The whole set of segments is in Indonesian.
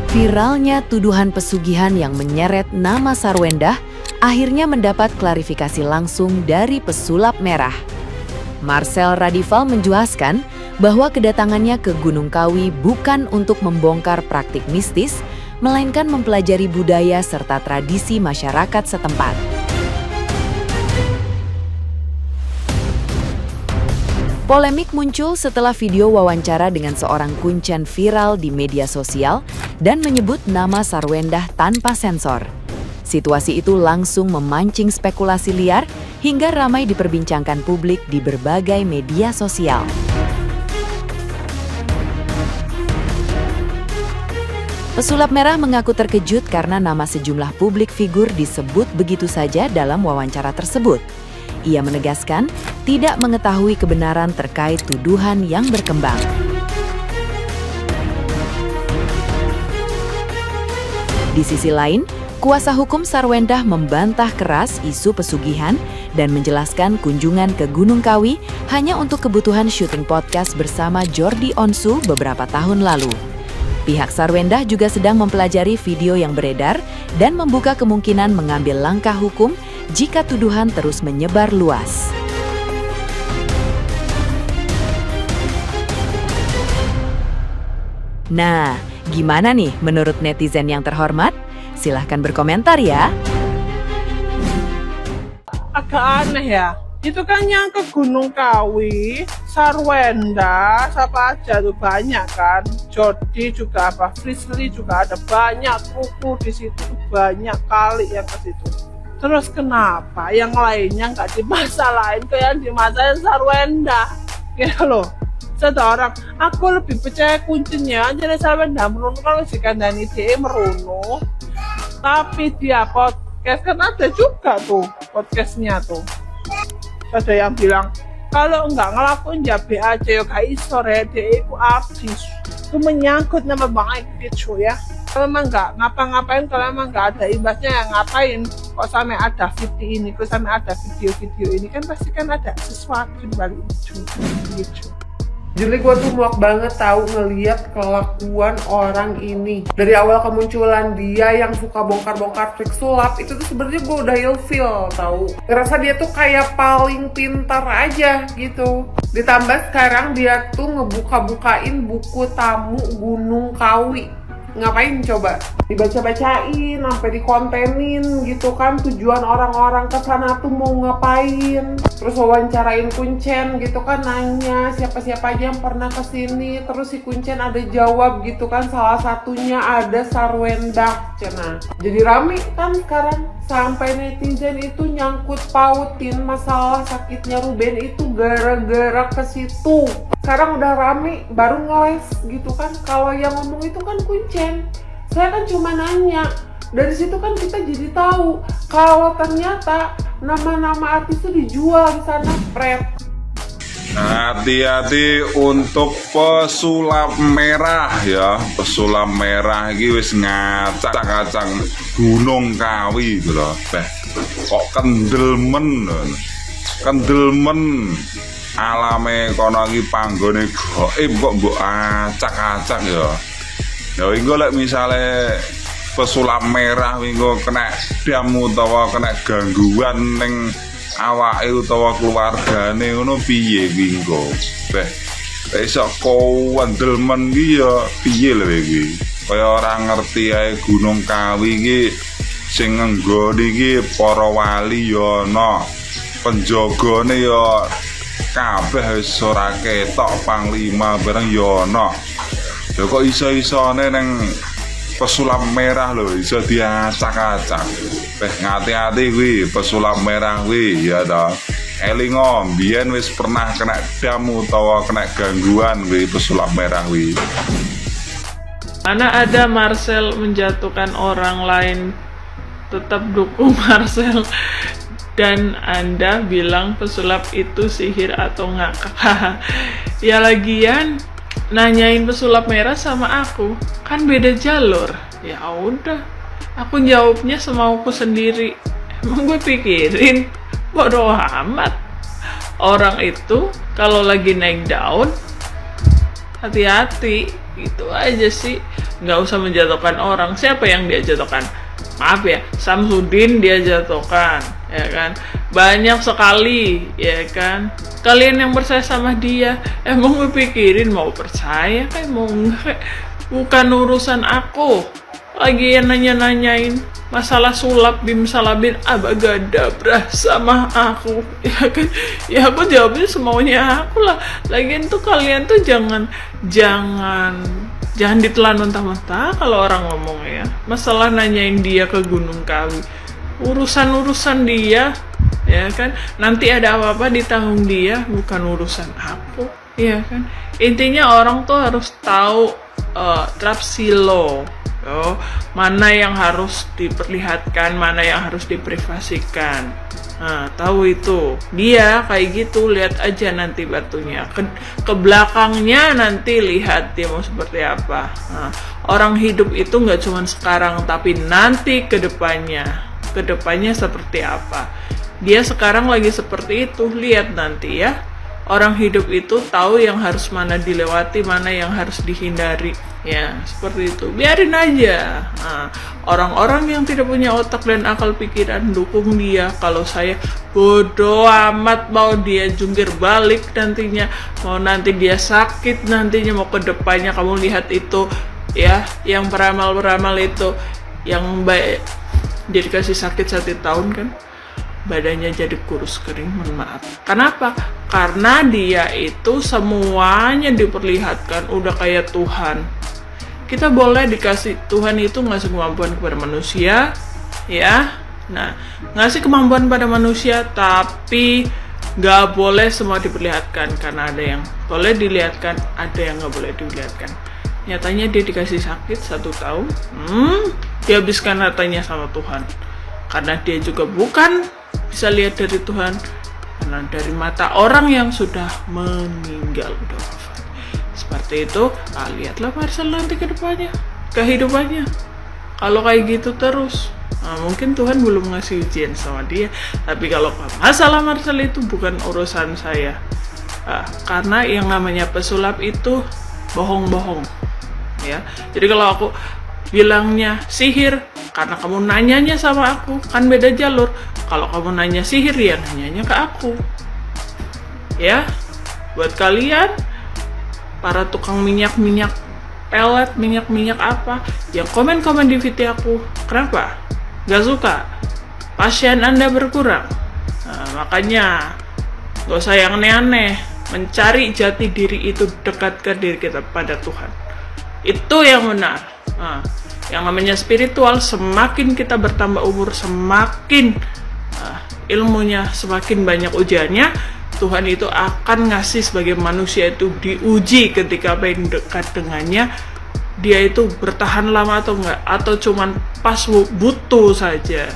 Viralnya tuduhan pesugihan yang menyeret nama Sarwendah akhirnya mendapat klarifikasi langsung dari pesulap merah. Marcel Radival menjelaskan bahwa kedatangannya ke Gunung Kawi bukan untuk membongkar praktik mistis, melainkan mempelajari budaya serta tradisi masyarakat setempat. Polemik muncul setelah video wawancara dengan seorang kuncen viral di media sosial dan menyebut nama Sarwendah tanpa sensor. Situasi itu langsung memancing spekulasi liar hingga ramai diperbincangkan publik di berbagai media sosial. Pesulap merah mengaku terkejut karena nama sejumlah publik figur disebut begitu saja dalam wawancara tersebut. Ia menegaskan tidak mengetahui kebenaran terkait tuduhan yang berkembang. Di sisi lain, kuasa hukum Sarwendah membantah keras isu pesugihan dan menjelaskan kunjungan ke Gunung Kawi hanya untuk kebutuhan syuting podcast bersama Jordi Onsu beberapa tahun lalu. Pihak Sarwendah juga sedang mempelajari video yang beredar dan membuka kemungkinan mengambil langkah hukum jika tuduhan terus menyebar luas. Nah, gimana nih menurut netizen yang terhormat? Silahkan berkomentar ya. Agak aneh ya. Itu kan yang ke Gunung Kawi, Sarwendah, siapa aja tuh banyak kan. Jordi juga apa, Frisly juga ada banyak kuku di situ, banyak kali yang ke situ. Terus kenapa yang lainnya nggak dimasalahin ke yang dimasalahin Sarwendah? Gitu loh. Satu orang, aku lebih percaya kuncinya jadi Sarwendah merunuk kalau dikandani dia merunuk. Tapi dia podcast kan ada juga tuh podcastnya tuh. Ada yang bilang kalau nggak ngelakuin ya be aja ya gak iso dia itu artis. Itu menyangkut nama baik gitu ya. Kalau emang nggak ngapa-ngapain, kalau emang nggak ada imbasnya yang ngapain, kok sampai ada video ini, kok sampai ada video-video ini, kan pasti kan ada sesuatu di balik itu gitu. Jadi gue tuh muak banget tahu ngeliat kelakuan orang ini. Dari awal kemunculan dia yang suka bongkar-bongkar trik sulap, itu tuh sebenarnya gue udah ilfeel tahu. Ngerasa dia tuh kayak paling pintar aja gitu. Ditambah sekarang dia tuh ngebuka-bukain buku tamu Gunung Kawi. Ngapain coba? Dibaca-bacain, sampai dikontenin gitu kan, tujuan orang-orang ke sana tuh mau ngapain. Terus wawancarain kuncen gitu kan, nanya siapa-siapa aja yang pernah kesini. Terus si kuncen ada jawab gitu kan, salah satunya ada Sarwendah cena. Jadi rame kan sekarang, sampai netizen itu nyangkut pautin masalah sakitnya Ruben itu gara-gara ke situ. Sekarang udah rame, baru ngeles gitu kan. Kalau yang ngomong itu kan kuncen. Saya kan cuma nanya. Dari situ kan kita jadi tahu kalau ternyata nama-nama artis itu dijual di sana, Pret. Hati-hati untuk pesulap merah ya. Pesulap merah iki wis ngacak-acak Gunung Kawi gitu loh. Kok kendelmen. Kendelmen. Alame kono iki panggone gaib kok mbok acak-acak ya. Ya iki lek misale pesulap merah wingo kena dam utawa kena gangguan ning awake utawa keluargane ngono piye wingo. Iso kowendelmen iki ya piye lho iki. Kaya ora ngerti ae Gunung Kawi iki sing ngenggoni iki para wali ya ana. Penjagane ya kabeh wis ora ketok, panglima bareng ya ana. Lha kok iso-isone nang pesulap merah lho iso diacak-acak. Ngati-ati kuwi pesulap merah kuwi ya ta. Elingo mbiyen wis pernah kena dam utawa kena gangguan kuwi pesulap merah kuwi. Mana ada Marcel menjatuhkan orang lain, tetap dukung Marcel. Dan Anda bilang pesulap itu sihir atau ngakak. Ya lagian nanyain pesulap merah sama aku kan beda jalur. Ya udah, aku jawabnya semauku sendiri. Emang gue pikirin bodoh amat. Orang itu kalau lagi naik daun hati-hati, gitu aja sih. Nggak usah menjatuhkan orang. Siapa yang dia jatuhkan? Maaf ya, Samsudin dia jatuhkan, ya kan? Banyak sekali, ya kan? Kalian yang percaya sama dia, emang pikirin mau percaya kayak mau enggak? Bukan urusan aku. Lagi yang nanya-nanyain masalah sulap bim salabin abagadabra sama aku, ya kan? Ya aku jawabnya semaunya aku lah. Lagian tuh kalian tuh jangan ditelan mentah-mentah kalau orang ngomong ya. Masalah nanyain dia ke Gunung Kawi, urusan dia, ya kan? Nanti ada apa-apa ditanggung dia, bukan urusan aku, ya kan? Intinya orang tuh harus tahu trapsilo, mana yang harus diperlihatkan, mana yang harus diprivasikan. Nah, tahu itu. Dia kayak gitu, lihat aja nanti batunya. Ke belakangnya nanti lihat dia mau seperti apa. Nah, orang hidup itu nggak cuma sekarang, tapi nanti ke depannya. Ke depannya seperti apa. Dia sekarang lagi seperti itu, lihat nanti ya. Orang hidup itu tahu yang harus mana dilewati, mana yang harus dihindari. Ya, seperti itu. Biarin aja. Nah, orang-orang yang tidak punya otak dan akal pikiran dukung dia. Kalau saya bodoh amat mau dia jungkir balik nantinya, mau nanti dia sakit nantinya, mau ke depannya. Kamu lihat itu ya, yang peramal-peramal itu yang baik dia dikasih sakit 1 tahun kan, badannya jadi kurus kering, mohon maaf. Kenapa? Karena dia itu semuanya diperlihatkan udah kayak Tuhan. Kita boleh dikasih, Tuhan itu ngasih kemampuan kepada manusia, ya. Nah, ngasih kemampuan pada manusia, tapi nggak boleh semua diperlihatkan, karena ada yang boleh dilihatkan, ada yang nggak boleh dilihatkan. Nyatanya dia dikasih sakit 1 tahun, dihabiskan hartanya sama Tuhan, karena dia juga bukan bisa lihat dari Tuhan, karena dari mata orang yang sudah meninggal, udah wafat. Seperti itu. Lihatlah Marcel nanti ke depannya, kehidupannya. Kalau kayak gitu terus, mungkin Tuhan belum ngasih ujian sama dia. Tapi kalau masalah Marcel itu bukan urusan saya, karena yang namanya pesulap itu bohong-bohong, ya. Jadi kalau aku bilangnya sihir, karena kamu nanyanya sama aku, kan beda jalur. Kalau kamu nanya sihir, ya nanyanya ke aku. Ya, buat kalian para tukang minyak-minyak pelet, minyak-minyak apa yang komen-komen di video aku, kenapa? Gak suka? Pasien Anda berkurang? Nah, makanya gak usah yang aneh-aneh. Mencari jati diri itu, dekatkan diri kita pada Tuhan. Itu yang benar. Nah, yang namanya spiritual, semakin kita bertambah umur, semakin ilmunya, semakin banyak ujiannya. Tuhan itu akan ngasih sebagai manusia itu diuji ketika pengen dekat dengannya, dia itu bertahan lama atau enggak, atau cuman pas butuh saja,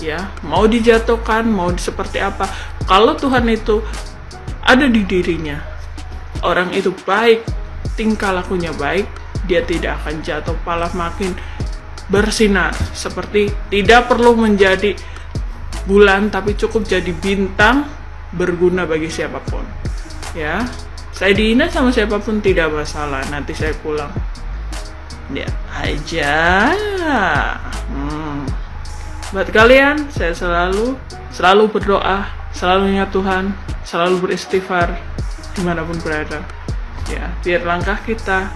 ya. Mau dijatuhkan, mau seperti apa, kalau Tuhan itu ada di dirinya, orang itu baik, tingkah lakunya baik, dia tidak akan jatuh, malah makin bersinar. Seperti tidak perlu menjadi bulan, tapi cukup jadi bintang, berguna bagi siapapun, ya. Saya dihina sama siapapun tidak masalah, nanti saya pulang lihat aja. Buat kalian, saya selalu berdoa, selalu ingat Tuhan, selalu beristighfar dimanapun berada, ya. Biar langkah kita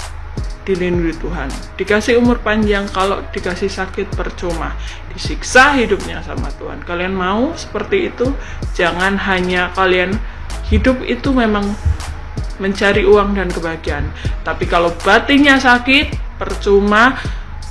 dilindungi Tuhan, dikasih umur panjang. Kalau dikasih sakit percuma, disiksa hidupnya sama Tuhan. Kalian mau seperti itu? Jangan hanya kalian hidup itu memang mencari uang dan kebahagiaan, tapi kalau batinnya sakit percuma.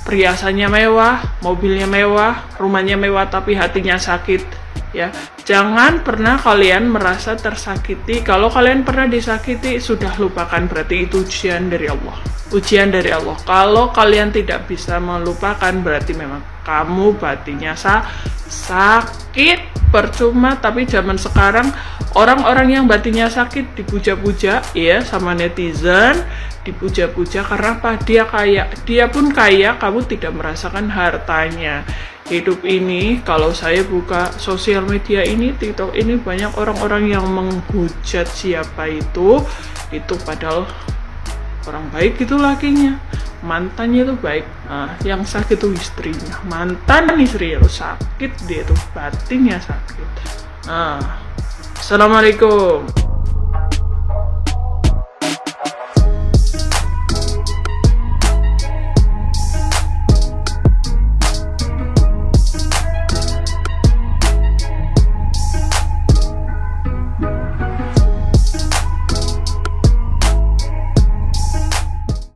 Perhiasannya mewah, mobilnya mewah, rumahnya mewah, tapi hatinya sakit, ya. Jangan pernah kalian merasa tersakiti. Kalau kalian pernah disakiti, sudah lupakan, berarti itu ujian dari Allah. Ujian dari Allah. Kalau kalian tidak bisa melupakan, berarti memang kamu batinnya sakit, percuma. Tapi zaman sekarang orang-orang yang batinnya sakit dipuja-puja, ya, sama netizen, dipuja-puja karena apa? Dia kaya, dia pun kaya, kamu tidak merasakan hartanya. Hidup ini, kalau saya buka sosial media ini, TikTok ini, banyak orang-orang yang menghujat siapa itu padahal orang baik itu lakinya, mantannya itu baik. Nah, yang sakit itu istrinya, mantan istri itu sakit, dia itu batinnya sakit. Nah, assalamualaikum.